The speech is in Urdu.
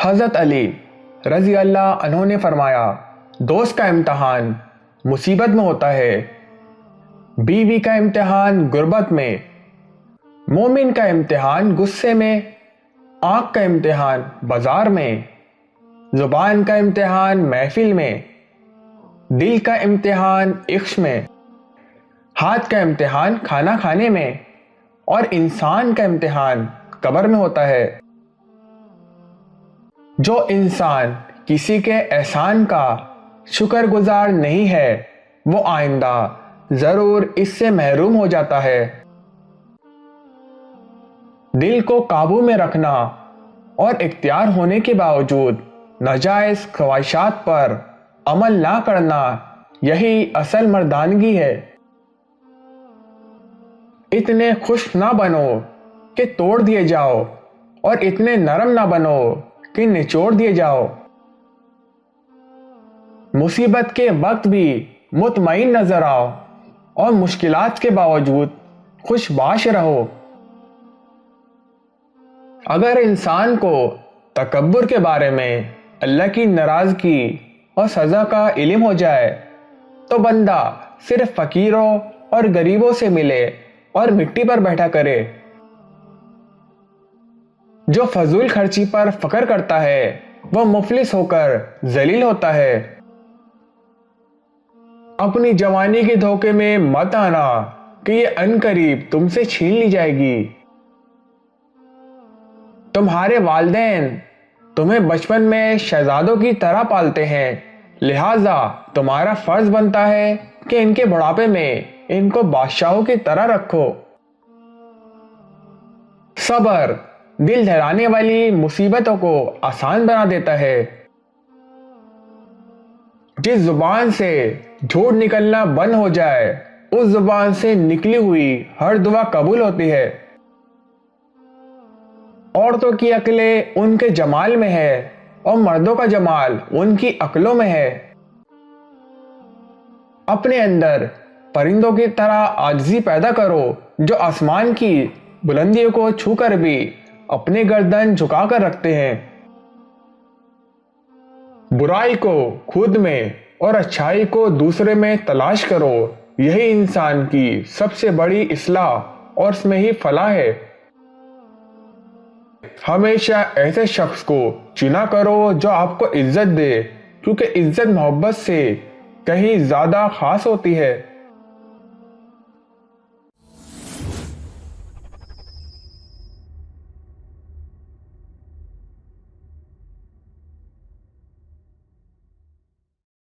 حضرت علی رضی اللہ عنہ نے فرمایا، دوست کا امتحان مصیبت میں ہوتا ہے، بیوی کا امتحان غربت میں، مومن کا امتحان غصے میں، آنکھ کا امتحان بازار میں، زبان کا امتحان محفل میں، دل کا امتحان عشق میں، ہاتھ کا امتحان کھانا کھانے میں، اور انسان کا امتحان قبر میں ہوتا ہے۔ جو انسان کسی کے احسان کا شکر گزار نہیں ہے وہ آئندہ ضرور اس سے محروم ہو جاتا ہے۔ دل کو قابو میں رکھنا اور اختیار ہونے کے باوجود ناجائز خواہشات پر عمل نہ کرنا، یہی اصل مردانگی ہے۔ اتنے خوش نہ بنو کہ توڑ دیے جاؤ اور اتنے نرم نہ بنو کہ نچوڑ دیے جاؤ۔ مصیبت کے وقت بھی مطمئن نظر آؤ اور مشکلات کے باوجود خوش باش رہو۔ اگر انسان کو تکبر کے بارے میں اللہ کی ناراضگی اور سزا کا علم ہو جائے تو بندہ صرف فقیروں اور غریبوں سے ملے اور مٹی پر بیٹھا کرے۔ جو فضول خرچی پر فخر کرتا ہے وہ مفلس ہو کر ذلیل ہوتا ہے۔ اپنی جوانی کے دھوکے میں مت آنا کہ یہ عنقریب تم سے چھین لی جائے گی۔ تمہارے والدین تمہیں بچپن میں شہزادوں کی طرح پالتے ہیں، لہٰذا تمہارا فرض بنتا ہے کہ ان کے بڑھاپے میں ان کو بادشاہوں کی طرح رکھو۔ صبر دل دہلانے والی مصیبتوں کو آسان بنا دیتا ہے۔ جس زبان سے جھوٹ نکلنا بند ہو جائے اس زبان سے نکلی ہوئی ہر دعا قبول ہوتی ہے۔ عورتوں کی عقلیں ان کے جمال میں ہے اور مردوں کا جمال ان کی عقلوں میں ہے۔ اپنے اندر پرندوں کی طرح عاجزی پیدا کرو جو آسمان کی بلندیوں کو چھو کر بھی اپنے گردن جھکا کر رکھتے ہیں۔ برائی کو خود میں اور اچھائی کو دوسرے میں تلاش کرو، یہی انسان کی سب سے بڑی اصلاح اور اس میں ہی فلاح ہے۔ ہمیشہ ایسے شخص کو چنا کرو جو آپ کو عزت دے، کیونکہ عزت محبت سے کہیں زیادہ خاص ہوتی ہے۔